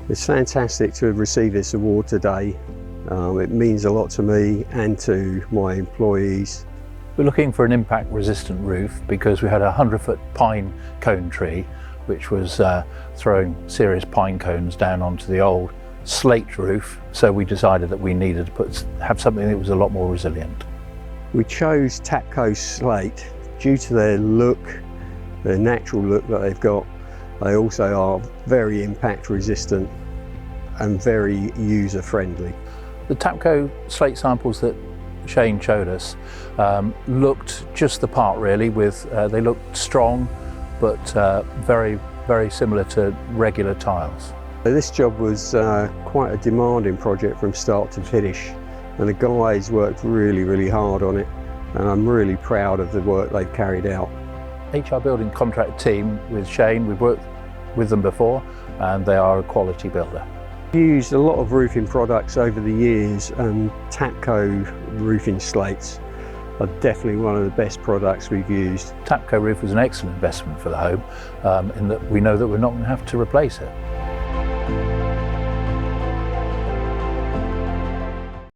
It's fantastic to have received this award today. It means a lot to me and to my employees. We're looking for an impact resistant roof because we had a 100-foot pine cone tree which was throwing serious pine cones down onto the old slate roof, so we decided that we needed to have something that was a lot more resilient. We chose TapcoSlate due to their look, their natural look that they've got. They also are very impact resistant and very user friendly. The Tapco slate samples that Shane showed us looked just the part really. They looked strong but very, very similar to regular tiles. This job was quite a demanding project from start to finish, and the guys worked really, really hard on it, and I'm really proud of the work they've carried out. I Building Contract team with Shane, we've worked with them before and they are a quality builder. I've used a lot of roofing products over the years, and Tapco roofing slates are definitely one of the best products we've used. Tapco roof was an excellent investment for the home in that we know that we're not going to have to replace it.